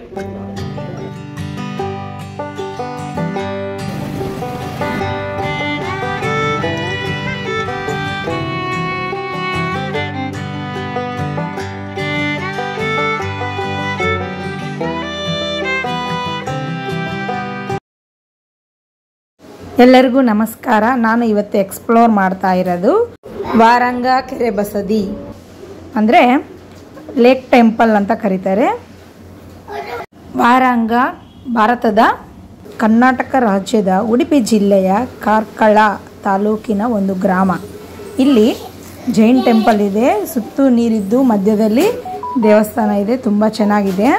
ಎಲ್ಲರಿಗೂ ನಮಸ್ಕಾರ. ನಾನು ಇವತ್ತು ಎಕ್ಸ್ಪ್ಲೋರ್ ಮಾಡ್ತಾ ಇರೋದು ವಾರಂಗ ಕೆರೆ ಬಸದಿ ಅಂದರೆ ಲೇಕ್ ಟೆಂಪಲ್ ಅಂತ ಕರೀತಾರೆ. ವಾರಂಗ ಭಾರತದ ಕರ್ನಾಟಕ ರಾಜ್ಯದ ಉಡುಪಿ ಜಿಲ್ಲೆಯ ಕಾರ್ಕಳ ತಾಲೂಕಿನ ಒಂದು ಗ್ರಾಮ. ಇಲ್ಲಿ ಜೈನ್ ಟೆಂಪಲ್ ಇದೆ, ಸುತ್ತು ನೀರಿದ್ದು ಮಧ್ಯದಲ್ಲಿ ದೇವಸ್ಥಾನ ಇದೆ, ತುಂಬ ಚೆನ್ನಾಗಿದೆ.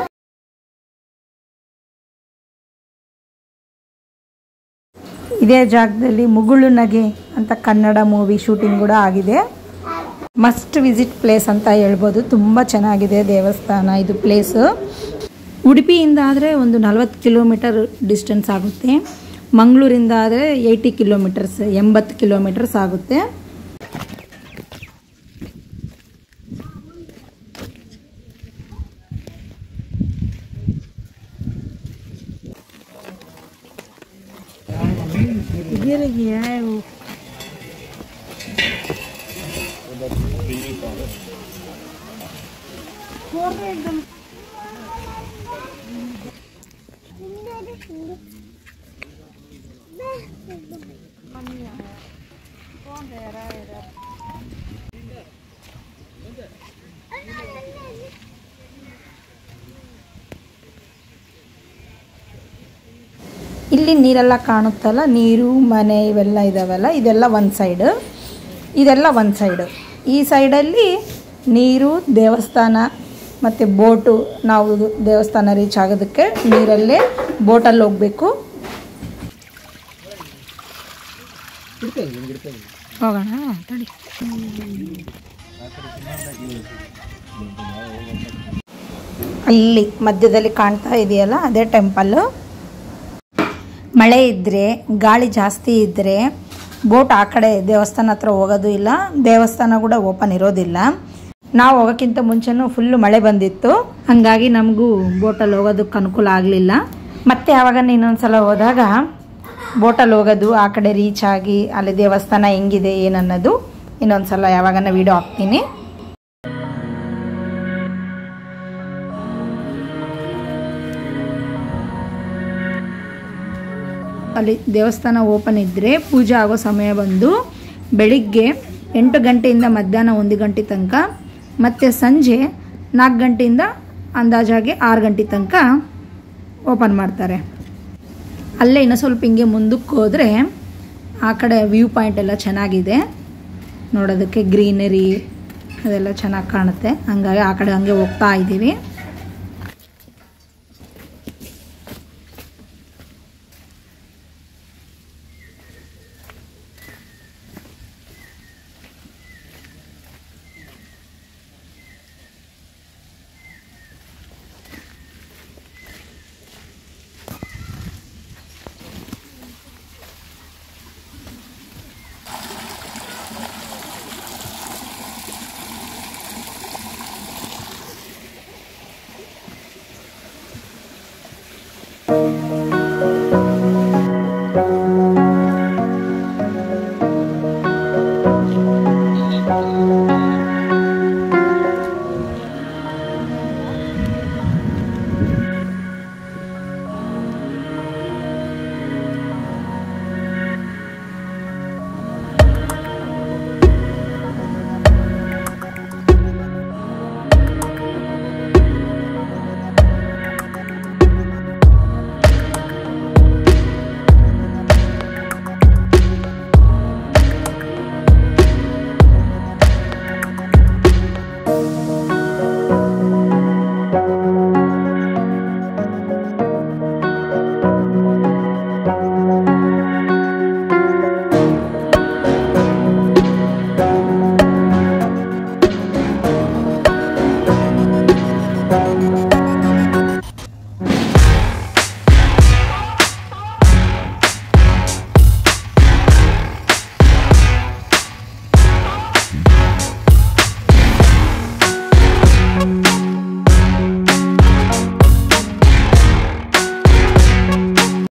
ಇದೇ ಜಾಗದಲ್ಲಿ ಮುಗುಳು ನಗೆ ಅಂತ ಕನ್ನಡ ಮೂವಿ ಶೂಟಿಂಗ್ ಕೂಡ ಆಗಿದೆ. ಮಸ್ಟ್ ವಿಸಿಟ್ ಪ್ಲೇಸ್ ಅಂತ ಹೇಳ್ಬೋದು. ತುಂಬ ಚೆನ್ನಾಗಿದೆ ದೇವಸ್ಥಾನ. ಇದು ಪ್ಲೇಸು ಉಡುಪಿಯಿಂದ ಆದರೆ ಒಂದು 40 ಕಿಲೋಮೀಟರ್ ಡಿಸ್ಟೆನ್ಸ್ ಆಗುತ್ತೆ. ಮಂಗಳೂರಿಂದ ಆದರೆ 80 ಕಿಲೋಮೀಟರ್ಸ್ 80 ಕಿಲೋಮೀಟರ್ಸ್ ಆಗುತ್ತೆ. ಇಲ್ಲಿ ನೀರೆಲ್ಲ ಕಾಣುತ್ತಲ್ಲ, ನೀರು ಮನೆ ಇವೆಲ್ಲ ಇದಾವಲ್ಲ, ಇದೆಲ್ಲ ಒಂದು ಸೈಡ್, ಇದೆಲ್ಲ ಒಂದು ಸೈಡು. ಈ ಸೈಡಲ್ಲಿ ನೀರು, ದೇವಸ್ಥಾನ ಮತ್ತು ಬೋಟು. ನಾವು ದೇವಸ್ಥಾನ ರೀಚ್ ಆಗೋದಕ್ಕೆ ನೀರಲ್ಲೇ ಬೋಟಲ್ಲಿ ಹೋಗಬೇಕು. ಹೋಗೋಣ ತಡಿ. ಅಲ್ಲಿ ಮಧ್ಯದಲ್ಲಿ ಕಾಣ್ತಾ ಇದೆಯಲ್ಲ ಅದೇ ಟೆಂಪಲ್ಲು. ಮಳೆ ಇದ್ದರೆ, ಗಾಳಿ ಜಾಸ್ತಿ ಇದ್ದರೆ ಬೋಟ್ ಆ ಕಡೆ ದೇವಸ್ಥಾನ ಹತ್ರ ಹೋಗೋದು ಇಲ್ಲ, ದೇವಸ್ಥಾನ ಕೂಡ ಓಪನ್ ಇರೋದಿಲ್ಲ. ನಾವು ಹೋಗೋಕ್ಕಿಂತ ಮುಂಚೆನೂ ಫುಲ್ಲು ಮಳೆ ಬಂದಿತ್ತು, ಹಾಗಾಗಿ ನಮಗೂ ಬೋಟಲ್ಲಿ ಹೋಗೋದಕ್ಕೆ ಅನುಕೂಲ ಆಗಲಿಲ್ಲ. ಮತ್ತೆ ಯಾವಾಗ ಇನ್ನೊಂದ್ಸಲ ಹೋದಾಗ ಬೋಟಲ್ಲಿ ಹೋಗೋದು, ಆ ಕಡೆ ರೀಚ್ ಆಗಿ ಅಲ್ಲಿ ದೇವಸ್ಥಾನ ಹೆಂಗಿದೆ ಏನನ್ನೋದು ಇನ್ನೊಂದ್ಸಲ ಯಾವಾಗನ ವಿಡಿಯೋ ಹಾಕ್ತೀನಿ. ಅಲ್ಲಿ ದೇವಸ್ಥಾನ ಓಪನ್ ಇದ್ದರೆ ಪೂಜೆ ಆಗೋ ಸಮಯ ಬಂದು ಬೆಳಿಗ್ಗೆ 8 ಗಂಟೆಯಿಂದ ಮಧ್ಯಾಹ್ನ 1 ಗಂಟೆ ತನಕ, ಮತ್ತು ಸಂಜೆ 4 ಗಂಟೆಯಿಂದ ಅಂದಾಜಾಗಿ 6 ಗಂಟೆ ತನಕ ಓಪನ್ ಮಾಡ್ತಾರೆ. ಅಲ್ಲೇ ಇನ್ನೂ ಸ್ವಲ್ಪ ಹಿಂಗೆ ಮುಂದಕ್ಕೆ ಹೋದರೆ ಆ ಕಡೆ ವ್ಯೂ ಪಾಯಿಂಟ್ ಎಲ್ಲ ಚೆನ್ನಾಗಿದೆ ನೋಡೋದಕ್ಕೆ, ಗ್ರೀನರಿ ಅದೆಲ್ಲ ಚೆನ್ನಾಗಿ ಕಾಣುತ್ತೆ. ಹಂಗಾಗಿ ಆ ಕಡೆ ಹಂಗೆ ಹೋಗ್ತಾ ಇದ್ದೀವಿ.